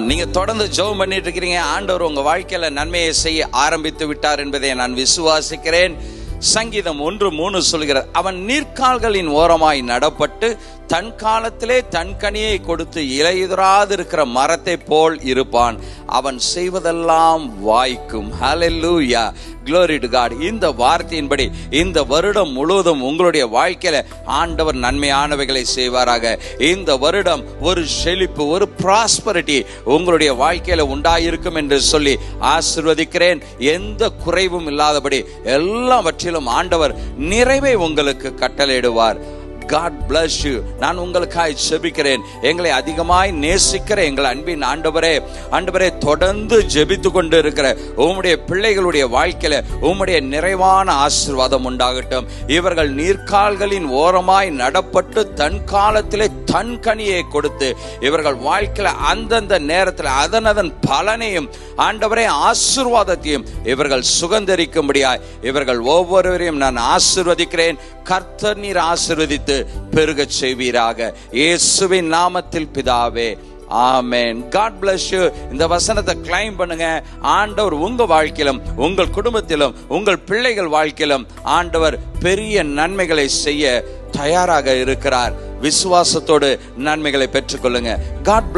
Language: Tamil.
நீங்க தொடர்ந்து ஜெபம் பண்ணிட்டு இருக்கிறீங்க. ஆண்டவர் உங்க வாழ்க்கையில நன்மையை செய்ய ஆரம்பித்து விட்டார் என்பதை நான் விசுவாசிக்கிறேன். சங்கீதம் 1:3 சொல்கிறார், அவன் நீர்க்கால்களின் ஓரமாய் நடப்பட்டு தன் காலத்திலே தன் கனியை கொடுத்து இலையுதிராது இருக்கிற மரத்தை போல் இருப்பான். அவன் செய்வதெல்லாம் வாய்க்கும். ஹல்லேலூயா, glory to God. இந்த வார்த்தையின்படி இந்த வருடம் முழுவதும் உங்களுடைய வாழ்க்கையில ஆண்டவர் நன்மையானவைகளை செய்வாராக. இந்த வருடம் ஒரு செழிப்பு, ஒரு ப்ராஸ்பரிட்டி உங்களுடைய வாழ்க்கையில உண்டாயிருக்கும் என்று சொல்லி ஆசீர்வதிக்கிறேன். எந்த குறைவும் இல்லாதபடி எல்லாவற்றிலும் ஆண்டவர் நிறைவை உங்களுக்கு கட்டளையிடுவார். God bless you. நான் உங்களுக்காய் ஜெபிக்கிறேன். எங்களை அதிகமாய் நேசிக்கிற எங்கள் அன்பின் ஆண்டவரே, தொடர்ந்து ஜெபித்து கொண்டு இருக்கிற உம்முடைய பிள்ளைகளுடைய வாழ்க்கையில உம்முடைய நிறைவான ஆசீர்வாதம் உண்டாகட்டும். இவர்கள் நீர்க்கால்களின் ஓரமாய் நடப்பட்டு தன் காலத்திலே தன் கனியை கொடுத்து இவர்கள் வாழ்க்கையில அந்தந்த நேரத்தில் அதன் பலனையும் ஆண்டவரே ஆசீர்வாதத்தையும் இவர்கள் சுகந்தரிக்கும்படியாய் இவர்கள் ஒவ்வொருவரையும் நான் ஆசீர்வதிக்கிறேன். கர்த்தர் நீர் ஆசீர்வதித்து பெருகச் செய்வீராக. இயேசுவின் நாமத்தில் பிதாவே, ஆமென். God bless you. இந்த வசனத்தை கிளைம் பண்ணுங்க. ஆண்டவர் உங்க வாழ்க்கையிலும் உங்கள் குடும்பத்திலும் உங்கள் பிள்ளைகள் வாழ்க்கையிலும் ஆண்டவர் பெரிய நன்மைகளை செய்ய தயாராக இருக்கிறார். விசுவாசத்தோடு நன்மைகளை பெற்றுக்கொள்ளுங்க. God bless.